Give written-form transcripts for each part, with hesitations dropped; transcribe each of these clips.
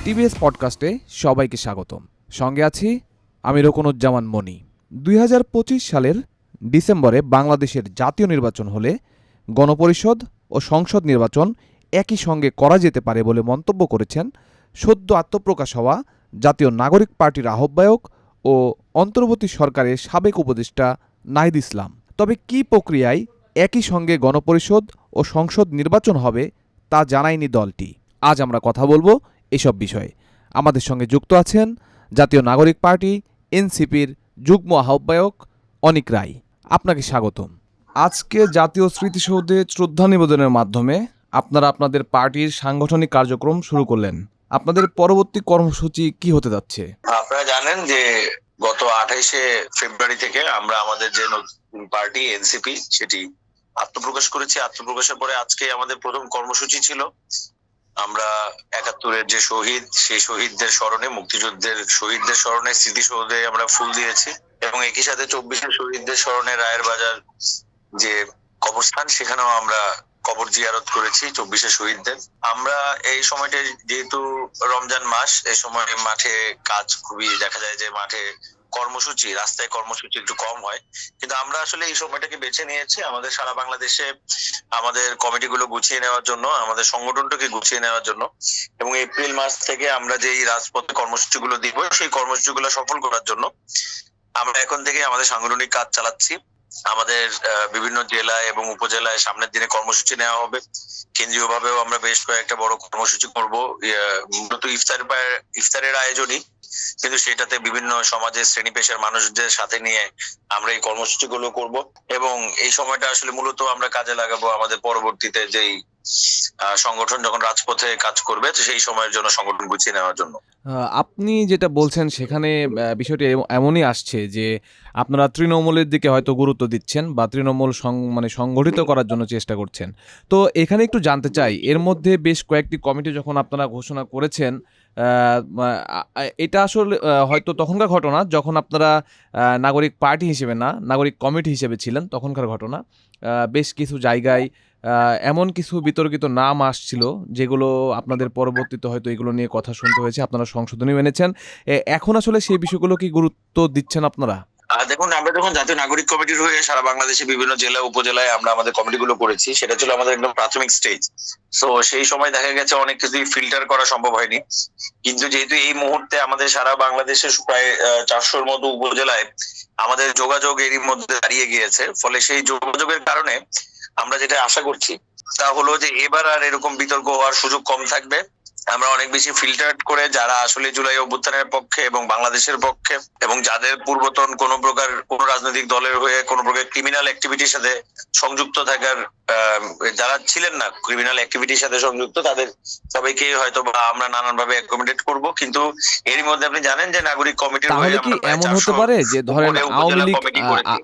TVS পডকাস্টে সবাইকে স্বাগতম। সঙ্গে আছি আমি রোকনুজ্জামান মনি। 2025 সালের ডিসেম্বরে বাংলাদেশের জাতীয় নির্বাচন হলে গণপরিষদ ও সংসদ নির্বাচন একই সঙ্গে করা যেতে পারে বলে মন্তব্য করেছেন সদ্য আত্মপ্রকাশ হওয়া জাতীয় নাগরিক পার্টির আহ্বায়ক ও অন্তর্বর্তী সরকারের সাবেক উপদেষ্টা নাহিদ ইসলাম। তবে কী প্রক্রিয়ায় একই সঙ্গে গণপরিষদ ও সংসদ নির্বাচন হবে তা জানায়নি দলটি। আজ আমরা কথা বলবো এসব বিষয়ে। আমাদের সঙ্গে যুক্ত আছেন জাতীয় নাগরিক পার্টি এনসিপির যুগ্ম আহ্বায়ক অনিক রায়। আপনাকে স্বাগতম। আজকে জাতীয় স্মৃতিসৌধে শ্রদ্ধা নিবেদনের মাধ্যমে আপনারা আপনাদের পার্টির সাংগঠনিক কার্যক্রম শুরু করলেন। আপনাদের পরবর্তী কর্মসূচি কি হতে যাচ্ছে? আপনারা জানেন যে গত 28শে ফেব্রুয়ারি থেকে আমরা আমাদের যে নতুন পার্টি এনসিপি সেটি আত্মপ্রকাশ করেছি। আত্মপ্রকাশের পরে আজকে আমাদের প্রথম কর্মসূচি ছিল আমরা 71-এর যে শহীদ, সেই শহীদদের স্মরণে, মুক্তিযুদ্ধের শহীদদের স্মরণে স্মৃতিসৌধে আমরা ফুল দিয়েছি এবং একই সাথে 24-এর শহীদদের স্মরণে রায়ের বাজার যে কবরস্থান সেখানেও আমরা কবর জিয়ারত করেছি 24-এর শহীদদের। আমরা এই সময়টা যেহেতু রমজান মাস, এই সময় মাঠে কাজ খুবই দেখা যায় যে মাঠে কর্মসূচি, রাস্তায় কর্মসূচি একটু কম হয়, কিন্তু আমরা আসলে এই সময়টাকে বেছে নিয়েছি আমাদের সারা বাংলাদেশে আমাদের কমিটিগুলো গুছিয়ে নেওয়ার জন্য, আমাদের সংগঠনটাকে গুছিয়ে নেওয়ার জন্য, এবং এপ্রিল মাস থেকে আমরা যেই রাজপথে কর্মসূচিগুলো দিব সেই কর্মসূচিগুলো সফল করার জন্য আমরা এখন থেকে আমাদের সাংগঠনিক কাজ চালাচ্ছি। আমাদের বিভিন্ন জেলায় এবং উপজেলায় সামনের দিনে কর্মসূচি নেওয়া হবে। কেন্দ্রীয় ভাবেও আমরা বেশ কয়েকটা বড় কর্মসূচি করব, মূলত ইফতারের আয়োজনই, কিন্তু সেটাতে বিভিন্ন সমাজের শ্রেণী পেশার মানুষদের সাথে নিয়ে আমরা এই কর্মসূচিগুলো করব এবং এই সময়টা আসলে মূলত আমরা কাজে লাগাবো আমাদের পরবর্তীতে যেই সংগঠন যখন রাজপথে কাজ করবে তো সেই সময়ের জন্য সংগঠন গুছিয়ে নেওয়ার জন্য। আপনি যেটা বলছেন সেখানে বিষয়টি এমনই আসছে যে আপনারা তৃণমূলের দিকে হয়তো গুরুত্ব দিচ্ছেন বা তৃণমূল সংগঠিত করার জন্য চেষ্টা করছেন। তো এখানে একটু জানতে চাই, এর মধ্যে বেশ কয়েকটি কমিটি যখন আপনারা ঘোষণা করেছেন, এটা আসলে হয়তো তখনকার ঘটনা যখন আপনারা নাগরিক পার্টি হিসেবে না, নাগরিক কমিটি হিসেবে ছিলেন, তখনকার ঘটনা। বেশ কিছু জায়গায় এমন কিছু বিতর্কিত নাম আসছিল যেগুলো আপনাদের পরবর্তীতে হয়তো এগুলো নিয়ে কথা শুনতে হয়েছে, আপনারা সংশোধনী এনেছেন। এখন আসলে সেই বিষয়গুলো কি গুরুত্ব দিচ্ছেন আপনারা? দেখুন, আমরা যখন জাতীয় নাগরিক কমিটির হয়ে সারা বাংলাদেশে বিভিন্ন জেলা উপজেলায় আমরা আমাদের কমিটিগুলো করেছি, সেটা ছিল আমাদের একদম প্রাথমিক স্টেজ। তো সেই সময় দেখা গেছে অনেক কিছুই ফিল্টার করা সম্ভব হয়নি, কিন্তু যেহেতু এই মুহূর্তে আমাদের সারা বাংলাদেশের প্রায় 400-র মতো উপজেলায় আমাদের যোগাযোগ এরই মধ্যে দাঁড়িয়ে গিয়েছে, ফলে সেই যোগাযোগের কারণে আমরা যেটা আশা করছি তা হলো যে এবার আর এরকম বিতর্ক হওয়ার সুযোগ কম থাকবে। আমরা অনেক বেশি ফিল্টার করে যারা আসলে জুলাই অভ্যুত্থানের পক্ষে এবং বাংলাদেশের পক্ষে এবং যাদের পূর্বতন কোনো প্রকার কোনো রাজনৈতিক দলের হয়ে কোনো প্রকার ক্রিমিনাল অ্যাক্টিভিটির সাথে সংযুক্ত থাকার, যারা ছিলেন না ক্রিমিনাল অ্যাক্টিভিটির সাথে সংযুক্ত, তাদের সবাইকে হয়তো বা আমরা নানানভাবে অ্যাকোমোডেট করব। কিন্তু এরই মধ্যে আপনি জানেন যে নাগরিক কমিটির তাহলে কি এমন হতে পারে যে ধরেন আওয়ামী লীগ,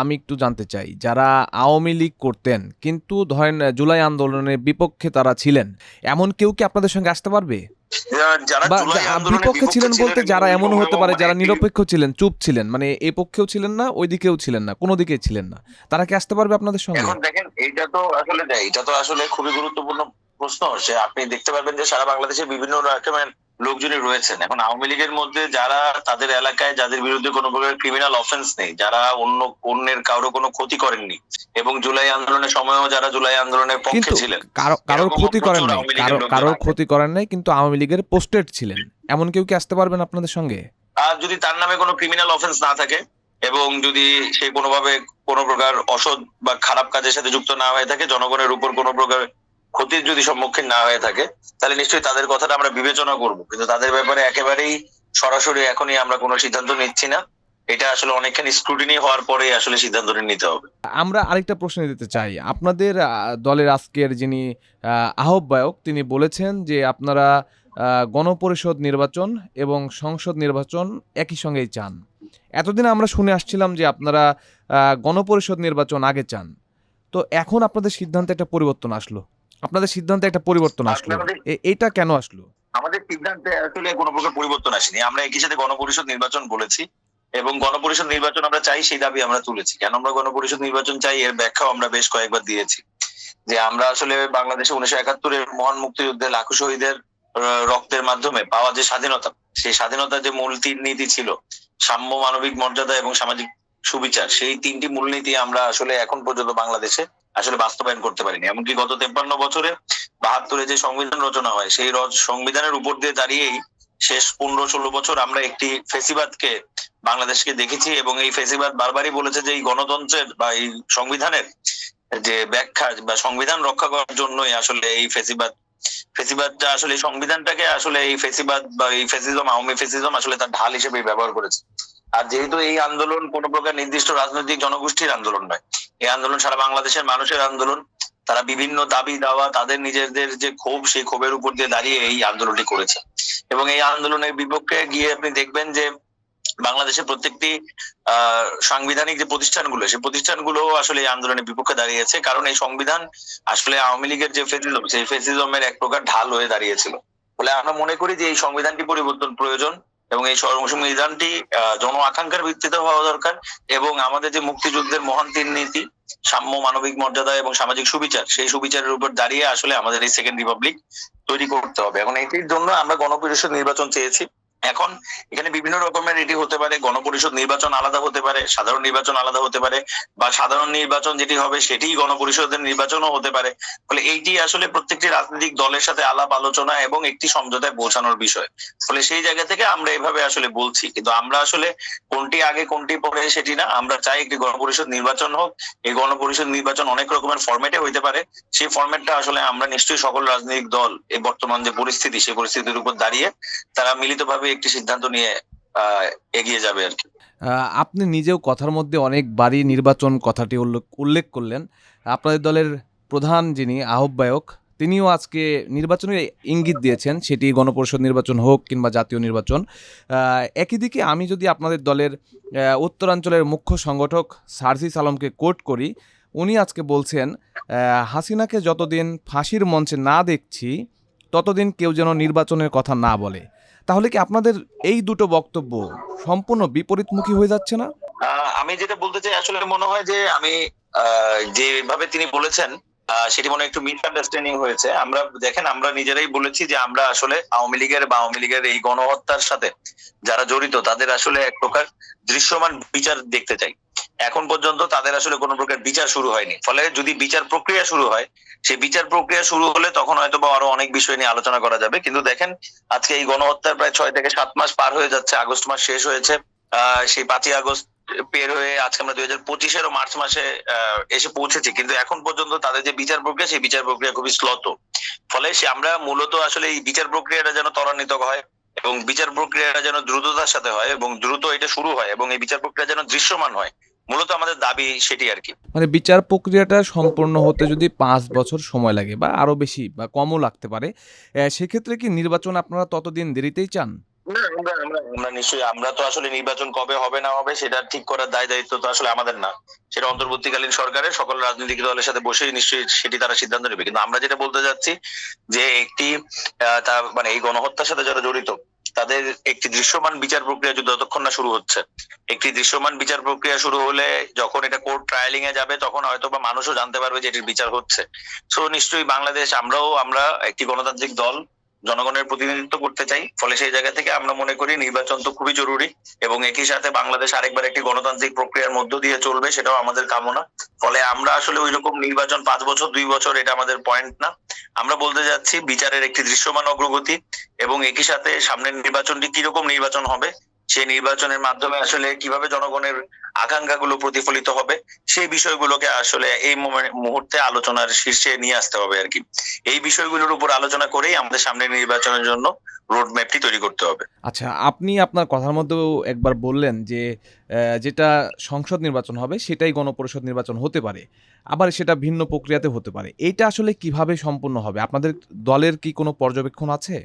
আমি একটু জানতে চাই, যারা আওয়ামী লীগ করতেন কিন্তু ধরেন জুলাই আন্দোলনের বিপক্ষে তারা ছিলেন, এমন কেউ কি আপনাদের সঙ্গে আসতে পারবে? বিপক্ষে ছিলেন বলতে যারা এমন হতে পারে যারা নিরপেক্ষ ছিলেন, চুপ ছিলেন, মানে এই পক্ষেও ছিলেন না ওই দিকেও ছিলেন না, কোনো দিকেই ছিলেন না, তারা কি আসতে পারবে আপনাদের সঙ্গে? এখন দেখেন, এটা তো আসলে খুবই গুরুত্বপূর্ণ প্রশ্ন। সে আপনি দেখতে পারবেন যে সারা বাংলাদেশে বিভিন্ন রকমের লোকজনই রয়েছেন। এখন আওয়ামী লীগের মধ্যে যারা তাদের এলাকায় যাদের বিরুদ্ধে কোনো প্রকার ক্রিমিনাল অফেন্স নেই, যারা অন্যের কারো কোনো ক্ষতি করেননি এবং জুলাই আন্দোলনের সময়ও যারা জুলাই আন্দোলনের পক্ষে ছিলেন, কারোর ক্ষতি করেন নাই, কারোর ক্ষতি করেন নাই কিন্তু আওয়ামী লীগের পোস্টেড ছিলেন, এমন কেউ কি আসতে পারবেন আপনাদের সঙ্গে? আর যদি তার নামে কোনো ক্রিমিনাল অফেন্স না থাকে এবং যদি সে কোনোভাবে কোনো প্রকার অসৎ বা খারাপ কাজের সাথে যুক্ত না হয়ে থাকে, জনগণের উপর কোনো প্রকার ক্ষতির যদি সম্মুখীন না হয়ে থাকে, তাহলে নিশ্চয়ই তাদের কথাটা আমরা বিবেচনা করব, কিন্তু তাদের ব্যাপারে একেবারেই সরাসরি এখনই আমরা কোনো সিদ্ধান্ত নিচ্ছি না। এটা আসলে অনেকখানি স্ক্রুটিনি হওয়ার পরে আসলে সিদ্ধান্ত নিতে হবে। আমরা আরেকটা প্রশ্ন দিতে চাই, আপনাদের দলের আজকের যিনি আহ্বায়ক তিনি বলেছেন যে আপনারা গণপরিষদ নির্বাচন এবং সংসদ নির্বাচন একই সঙ্গেই চান। এতদিন আমরা শুনে আসছিলাম যে আপনারা গণপরিষদ নির্বাচন আগে চান, তো এখন আপনাদের সিদ্ধান্তে একটা পরিবর্তন আসলো, এটা কেন আসলো? আমাদের সিদ্ধান্তে আসলে কোনো প্রকার পরিবর্তন আসেনি। আমরা একই সাথে গণপরিষদ নির্বাচন বলেছি এবং গণপরিষদ নির্বাচন আমরা চাই, সেই দাবি আমরা তুলেছি। কেন আমরা গণপরিষদ নির্বাচন চাই এর ব্যাখ্যাও আমরা বেশ কয়েকবার দিয়েছি, যে আমরা আসলে বাংলাদেশে 1971-এর মহান মুক্তিযুদ্ধে লাখো শহীদের রক্তের মাধ্যমে পাওয়া যে স্বাধীনতা, সেই স্বাধীনতার যে মূল তিন নীতি ছিল, সাম্য, মানবিক মর্যাদা এবং সামাজিক সুবিচার, সেই তিনটি মূলনীতি আমরা আসলে এখন পর্যন্ত বাংলাদেশে আসলে বাস্তবায়ন করতে পারিনি। এমনকি গত 53 বছরে 72-এ যে সংবিধান রচনা হয়, সেই সংবিধানের উপর দিয়ে দাঁড়িয়েই শেষ 15-16 বছর আমরা একটি ফেসিবাদকে বাংলাদেশকে দেখেছি, এবং এই ফেসিবাদ বারবারই বলেছে যে এই গণতন্ত্রের বা এই সংবিধানের যে ব্যাখ্যা বা সংবিধান রক্ষা করার জন্যই আসলে এই ফেসিবাদটা আসলে এই সংবিধানটাকে আসলে এই ফেসিবাদ বা এই ফেসিজম, আওয়ামী ফেসিজম আসলে তার ঢাল হিসেবে ব্যবহার করেছে। আর যেহেতু এই আন্দোলন কোন প্রকার নির্দিষ্ট রাজনৈতিক জনগোষ্ঠীর আন্দোলন নয়, এই আন্দোলন সারা বাংলাদেশের মানুষের আন্দোলন। তারা বিভিন্ন দাবি দাওয়া, তাদের নিজেদের যে ক্ষোভ, সেই ক্ষোভের উপর দিয়ে দাঁড়িয়ে এই আন্দোলনটি করেছে। এবং এই আন্দোলনের বিপক্ষে গিয়ে আপনি দেখবেন যে বাংলাদেশের প্রত্যেকটি সাংবিধানিক যে প্রতিষ্ঠানগুলো, সেই প্রতিষ্ঠানগুলো আসলে এই আন্দোলনের বিপক্ষে দাঁড়িয়েছে, কারণ এই সংবিধান আসলে আওয়ামী লীগের যে ফেসিজম, সেই ফেসিজমের এক প্রকার ঢাল হয়ে দাঁড়িয়েছিল। ফলে আমরা মনে করি যে এই সংবিধানটি পরিবর্তন প্রয়োজন, এবং এই সংবিধানটি জন আকাঙ্ক্ষার ভিত্তিতে হওয়া দরকার, এবং আমাদের যে মুক্তিযুদ্ধের মহান তিন নীতি, সাম্য, মানবিক মর্যাদা এবং সামাজিক সুবিচার, সেই সুবিচারের উপর দাঁড়িয়ে আসলে আমাদের এই সেকেন্ড রিপাবলিক তৈরি করতে হবে। এখন এটির জন্য আমরা গণপরিষদ নির্বাচন চেয়েছি। এখন এখানে বিভিন্ন রকমের এটি হতে পারে, গণপরিষদ নির্বাচন আলাদা হতে পারে, সাধারণ নির্বাচন আলাদা হতে পারে, বা সাধারণ নির্বাচন যেটি হবে সেটি গণপরিষদের নির্বাচনও হতে পারে। ফলে এইটি আসলে প্রত্যেকটি রাজনৈতিক দলের সাথে আলাপ আলোচনা এবং একটি সমঝোতায় পৌঁছানোর বিষয়। ফলে সেই জায়গা থেকে আমরা এভাবে আসলে বলছি, কিন্তু আমরা আসলে কোনটি আগে কোনটি পরে সেটি না, আমরা চাই একটি গণপরিষদ নির্বাচন হোক। এই গণপরিষদ নির্বাচন অনেক রকমের ফরম্যাটে হইতে পারে, সেই ফরম্যাটটা আসলে আমরা নিশ্চয়ই সকল রাজনৈতিক দল এই বর্তমান যে পরিস্থিতি, সেই পরিস্থিতির উপর দাঁড়িয়ে তারা মিলিতভাবে একটি সিদ্ধান্ত নিয়ে এগিয়ে যাবে আর কি। আপনি নিজেও কথার মধ্যে অনেকবারই নির্বাচন কথাটি উল্লেখ করলেন। আপনাদের দলের প্রধান যিনি আহ্বায়ক, তিনিও আজকে নির্বাচনের ইঙ্গিত দিয়েছেন, সেটি গণপরিষদ নির্বাচন হোক কিংবা জাতীয় নির্বাচন। একই দিকে আমি যদি আপনাদের দলের উত্তরাঞ্চলের মুখ্য সংগঠক সার্জিস আলমকে কোট করি, উনি আজকে বলছেন হাসিনাকে যতদিন ফাঁসির মঞ্চে না দেখছি ততদিন কেউ যেন নির্বাচনের কথা না বলে। তাহলে কি আপনাদের এই দুটো বক্তব্য সম্পূর্ণ বিপরীতমুখী হয়ে যাচ্ছে না? আমি যেটা বলতে চাই, আসলে মনে হয় যে আমি যেভাবে তিনি বলেছেন সেটি মনে হয় একটু মিসআন্ডারস্ট্যান্ডিং হয়েছে। আমরা দেখেন, আমরা নিজেরাই বলেছি যে আমরা আসলে আওয়ামী লীগের এই গণহত্যার সাথে যারা জড়িত তাদের আসলে এক প্রকার দৃশ্যমান বিচার দেখতে চাই। এখন পর্যন্ত তাদের আসলে কোনো প্রকার বিচার শুরু হয়নি। ফলে যদি বিচার প্রক্রিয়া শুরু হয়, সেই বিচার প্রক্রিয়া শুরু হলে তখন হয়তো বা আরো অনেক বিষয় নিয়ে আলোচনা করা যাবে। কিন্তু দেখেন, আজকে এই গণহত্যার প্রায় 6 থেকে 7 মাস পার হয়ে যাচ্ছে, আগস্ট মাস শেষ হয়েছে। সেই 5ই আগস্ট পের হয়ে আজকে আমরা 2025-এর মার্চ মাসে এসে পৌঁছেছি, কিন্তু এখন পর্যন্ত তাদের যে বিচার প্রক্রিয়া, সেই বিচার প্রক্রিয়া খুবই স্লথ। ফলে আমরা মূলত আসলে এই বিচার প্রক্রিয়াটা যেন ত্বরান্বিত হয়, এবং বিচার প্রক্রিয়াটা যেন দ্রুততার সাথে হয়, এবং দ্রুত এটা শুরু হয়, এবং এই বিচার প্রক্রিয়া যেন দৃশ্যমান হয়, মূলত আমাদের দাবি সেটি আর কি। মানে বিচার প্রক্রিয়াটা সম্পূর্ণ হতে যদি 5 বছর সময় লাগে বা আরো বেশি বা কমও লাগতে পারে, সেক্ষেত্রে কি নির্বাচন আপনারা ততদিন দেরিতেই চান? না, আমরা নিশ্চয়ই, আমরা তো আসলে নির্বাচন কবে হবে না হবে সেটা ঠিক করার দায়িত্ব তো আসলে আমাদের না। সেটা অন্তর্বর্তীকালীন সরকারের সকল রাজনৈতিক দলের সাথে বসেই নিশ্চয়ই সেটি তারা সিদ্ধান্ত নেবে। কিন্তু আমরা যেটা বলতে যাচ্ছি যে একটি মানে এই গণহত্যার সাথে যারা জড়িত তাদের একটি দৃশ্যমান বিচার প্রক্রিয়া যদি যতক্ষণ না শুরু হচ্ছে, একটি দৃশ্যমান বিচার প্রক্রিয়া শুরু হলে যখন এটা কোর্ট ট্রায়ালিং এ যাবে, তখন হয়তো বা মানুষও জানতে পারবে যে এটির বিচার হচ্ছে। সো নিশ্চয়ই বাংলাদেশ, আমরা একটি গণতান্ত্রিক দল, জনগণের প্রতিনিধিত্ব করতে চাই। ফলে সেই জায়গা থেকে আমরা মনে করি নির্বাচন তো খুবই জরুরি, এবং একই সাথে বাংলাদেশ আরেকবার একটি গণতান্ত্রিক প্রক্রিয়ার মধ্য দিয়ে চলবে, সেটাও আমাদের কামনা। ফলে আমরা আসলে ওই রকম নির্বাচন 5 বছর 2 বছর এটা আমাদের পয়েন্ট না। আমরা বলতে যাচ্ছি বিচারের একটি দৃশ্যমান অগ্রগতি, এবং একই সাথে সামনের নির্বাচনটি কিরকম নির্বাচন হবে, সেই নির্বাচনের মাধ্যমে আসলে কিভাবে জনগণের আকাঙ্ক্ষাগুলো প্রতিফলিত হবে, সেই বিষয়গুলোকে আসলে এই মুহূর্তে আলোচনার শীর্ষে নিয়ে আসতে হবে আর কি। এই বিষয়গুলোর উপর আলোচনা করেই আমাদের সামনের নির্বাচনের জন্য রোড ম্যাপটি তৈরি করতে হবে। আচ্ছা, আপনি আপনার কথার মধ্যেও একবার বললেন যে যেটা সংসদ নির্বাচন হবে সেটাই গণপরিষদ নির্বাচন হতে পারে, আবার সেটা ভিন্ন প্রক্রিয়াতে হতে পারে। এইটা আসলে কিভাবে সম্পূর্ণ হবে? আপনাদের দলের কি কোনো পর্যবেক্ষণ আছে?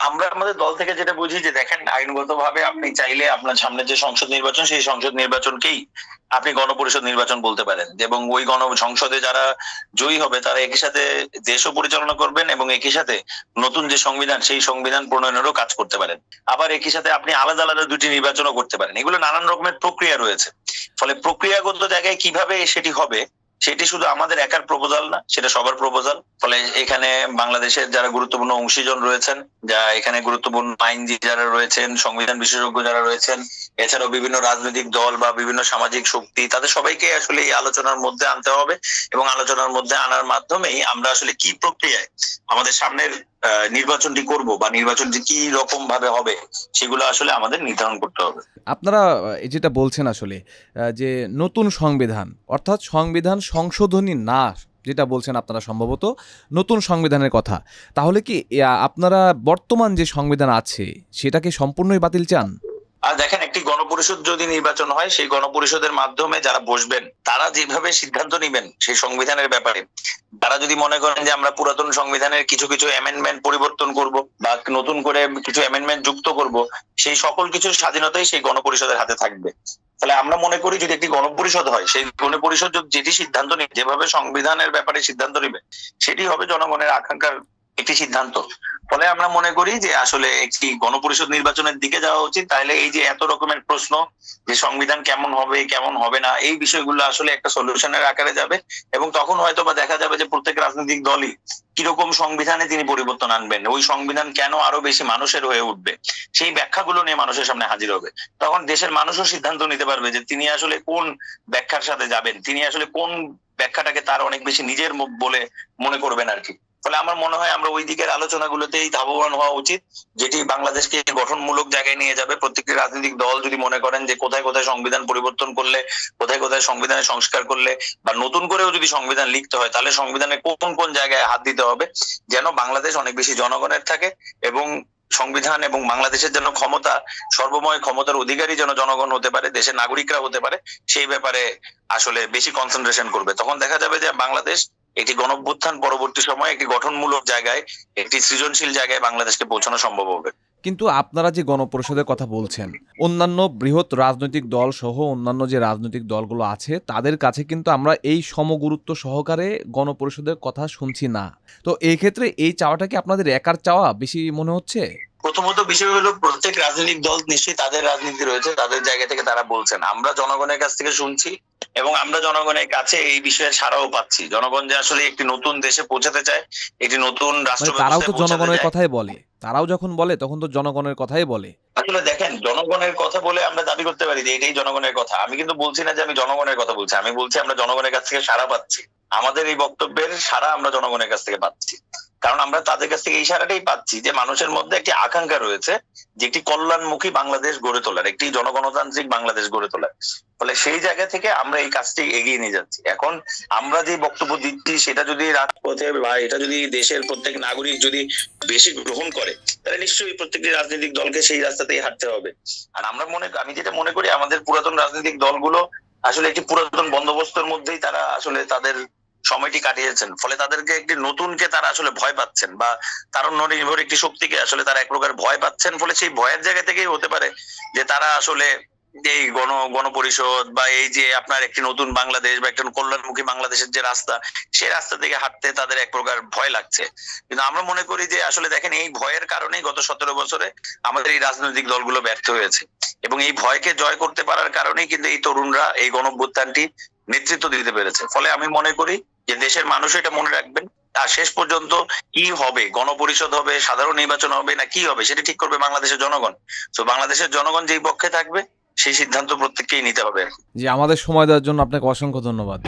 আমরা আমাদের দল থেকে যেটা বুঝি যে দেখেন, আইনগতভাবে আপনি চাইলে আপনার সামনে যে সংসদ নির্বাচন, সেই সংসদ নির্বাচনকেই আপনি গণপরিষদ নির্বাচন বলতে পারেন, এবং ওই সংসদে যারা জয়ী হবে তারা একই সাথে দেশও পরিচালনা করবেন, এবং একই সাথে নতুন যে সংবিধান, সেই সংবিধান প্রণয়নেরও কাজ করতে পারেন। আবার একই সাথে আপনি আলাদা আলাদা দুটি নির্বাচনও করতে পারেন। এগুলো নানান রকমের প্রক্রিয়া রয়েছে। ফলে প্রক্রিয়াগত জায়গায় কিভাবে সেটি হবে সেটি শুধু আমাদের একার প্রপোজাল না, সেটা সবার প্রপোজাল। ফলে এখানে বাংলাদেশের যারা গুরুত্বপূর্ণ অংশীজন রয়েছেন, এখানে গুরুত্বপূর্ণ আইনজীবী যারা রয়েছেন, সংবিধান বিশেষজ্ঞ যারা রয়েছেন, এছাড়াও বিভিন্ন রাজনৈতিক দল বা বিভিন্ন সামাজিক শক্তি, তাদের সবাইকে আসলে এই আলোচনার মধ্যে আনতে হবে এবং আলোচনার মধ্যে আনার মাধ্যমেই আমরা আসলে কি প্রক্রিয়ায় আমাদের সামনের নির্বাচনটি করব বা নির্বাচনটি কি রকম ভাবে হবে সেগুলো আসলে আমাদের নির্ধারণ করতে হবে। আপনারা যেটা বলছেন আসলে যে নতুন সংবিধান অর্থাৎ সংবিধান সংশোধনী না, যেটা বলছেন আপনারা সম্ভবত নতুন সংবিধানের কথা, তাহলে কি আপনারা বর্তমান যে সংবিধান আছে সেটাকে সম্পূর্ণই বাতিল চান? আর দেখেন, একটি গণপরিষদ যদি নির্বাচন হয়, সেই গণপরিষদের মাধ্যমে যারা বসবেন তারা যেভাবে সিদ্ধান্ত নিবেন সেই সংবিধানের ব্যাপারে, তারা যদি মনে করেন যে আমরা পুরাতন সংবিধানের কিছু কিছু অ্যামেন্ডমেন্ট পরিবর্তন করব বা নতুন করে কিছু অ্যামেন্ডমেন্ট যুক্ত করব, সেই সকল কিছুর স্বাধীনতাই সেই গণপরিষদের হাতে থাকবে। তাহলে আমরা মনে করি যদি একটি গণপরিষদ হয়, সেই গণপরিষদ যেটি সিদ্ধান্ত নিবে, যেভাবে সংবিধানের ব্যাপারে সিদ্ধান্ত নিবে, সেটি হবে জনগণের আকাঙ্ক্ষার একটি সিদ্ধান্ত। ফলে আমরা মনে করি যে আসলে একটি গণপরিষদ নির্বাচনের দিকে যাওয়া উচিত। তাহলে এই যে এত রকমের প্রশ্ন যে সংবিধান কেমন হবে কেমন হবে না, এই বিষয়গুলো আসলে একটা সলিউশনের আকারে যাবে এবং তখন হয়তো বা দেখা যাবে যে প্রত্যেক রাজনৈতিক দলই কিরকম সংবিধানে তিনি পরিবর্তন আনবেন, ওই সংবিধান কেন আরো বেশি মানুষের হয়ে উঠবে, সেই ব্যাখ্যাগুলো নিয়ে মানুষের সামনে হাজির হবে। তখন দেশের মানুষও সিদ্ধান্ত নিতে পারবে যে তিনি আসলে কোন ব্যাখ্যার সাথে যাবেন, তিনি আসলে কোন ব্যাখ্যাটাকে তার অনেক বেশি নিজের বলে মনে করবেন আর কি। ফলে আমার মনে হয় আমরা ওই দিকের আলোচনাগুলোতেই ধাবমান হওয়া উচিত, যেটি বাংলাদেশকে গঠনমূলক জায়গায় নিয়ে যাবে। প্রত্যেকটি রাজনৈতিক দল যদি মনে করেন যে কোথায় কোথায় সংবিধান পরিবর্তন করলে, কোথায় কোথায় সংবিধানের সংস্কার করলে বা নতুন করেও যদি সংবিধান লিখতে হয়, তাহলে সংবিধানের কোন কোন জায়গায় হাত দিতে হবে যেন বাংলাদেশ অনেক বেশি জনগণের থাকে এবং সংবিধান এবং বাংলাদেশের যেন ক্ষমতা, সর্বময় ক্ষমতার অধিকারী যেন জনগণ হতে পারে, দেশের নাগরিকরা হতে পারে, সেই ব্যাপারে আসলে বেশি কনসেন্ট্রেশন করবে। তখন দেখা যাবে যে বাংলাদেশ একটি গণঅভ্যুত্থান পরবর্তী সময়ে একটি গঠনমূলক জায়গায়, একটি সৃজনশীল জায়গায় বাংলাদেশকে পৌঁছানো সম্ভব হবে। কিন্তু আপনারা যে গণপরিষদের কথা বলছেন, অন্যান্য বৃহৎ রাজনৈতিক দল সহ অন্যান্য যে রাজনৈতিক দলগুলো আছে তাদের কাছে কিন্তু আমরা এই সমগুরুত্ব সহকারে গণপরিষদের কথা শুনছি না। তো এই ক্ষেত্রে এই চাওয়াটা কি আপনাদের একার চাওয়া বেশি মনে হচ্ছে? প্রথমত বিষয় হলো, প্রত্যেক রাজনৈতিক দল নিশ্চয়ই তাদের রাজনীতি রয়েছে, তাদের জায়গা থেকে তারা বলছেন। আমরা জনগণের কাছ থেকে শুনছি এবং আমরা জনগণের কাছে এই বিষয়ে সাড়াও পাচ্ছি। জনগণ যে আসলে একটি নতুন দেশে পৌঁছাতে চায়, একটি নতুন রাষ্ট্র তারাও তো জনগণের কথাই বলে, তারাও যখন বলে তখন তো জনগণের কথাই বলে। আসলে দেখেন, জনগণের কথা বলে আমরা দাবি করতে পারি যে এটাই জনগণের কথা। আমি কিন্তু বলছি না যে আমি জনগণের কথা বলছি, আমি বলছি আমরা জনগণের কাছ থেকে সাড়া পাচ্ছি। আমাদের এই বক্তব্যের সাড়া আমরা জনগণের কাছ থেকে পাচ্ছি, কারণ আমরা তাদের কাছ থেকে এই সাড়াটাই পাচ্ছি যে মানুষের মধ্যে একটি আকাঙ্ক্ষা রয়েছে যে একটি কল্যাণমুখী বাংলাদেশ গড়ে তোলার, একটি জনগণতান্ত্রিক বাংলাদেশ গড়ে তোলার। ফলে সেই জায়গা থেকে আমরা এই কাজটি এগিয়ে নিয়ে যাচ্ছি। এখন আমরা যে বক্তব্য দিচ্ছি সেটা যদি রাজপথে বা এটা যদি দেশের প্রত্যেক নাগরিক যদি বেশি গ্রহণ করে, তাহলে নিশ্চয়ই প্রত্যেকটি রাজনৈতিক দলকে সেই রাস্তাতেই হাঁটতে হবে। আর আমি যেটা মনে করি, আমাদের পুরাতন রাজনৈতিক দলগুলো আসলে একটি পুরাতন বন্দোবস্তের মধ্যেই তারা আসলে তাদের সময়টি কাটিয়েছেন। ফলে তাদেরকে একটি নতুনকে তারা আসলে ভয় পাচ্ছেন বা তারুণ্য নির্ভর একটি শক্তিকে আসলে তারা এক প্রকার ভয় পাচ্ছেন। ফলে সেই ভয়ের জায়গা থেকেই হতে পারে যে তারা আসলে এই গণপরিষদ বা এই যে আপনার একটি নতুন বাংলাদেশ বা একটা কল্যাণমুখী বাংলাদেশের যে রাস্তা, সেই রাস্তা থেকে হাঁটতে তাদের এক প্রকার ভয় লাগছে। কিন্তু আমরা মনে করি যে আসলে দেখেন, এই ভয়ের কারণেই গত 17 বছরে আমাদের এই রাজনৈতিক দলগুলো ব্যর্থ হয়েছে এবং এই ভয়কে জয় করতে পারার কারণেই কিন্তু এই তরুণরা এই গণঅভ্যুত্থানটি নেতৃত্ব দিতে পেরেছে। ফলে আমি মনে করি যে দেশের মানুষ এটা মনে রাখবেন, আর শেষ পর্যন্ত কি হবে, গণপরিষদ হবে, সাধারণ নির্বাচন হবে না কি হবে, সেটা ঠিক করবে বাংলাদেশের জনগণ। তো বাংলাদেশের জনগণ যেই পক্ষে থাকবে সেই সিদ্ধান্ত প্রত্যেককেই নিতে হবে। জি, আমাদের সময় দেওয়ার জন্য আপনাকে অসংখ্য ধন্যবাদ।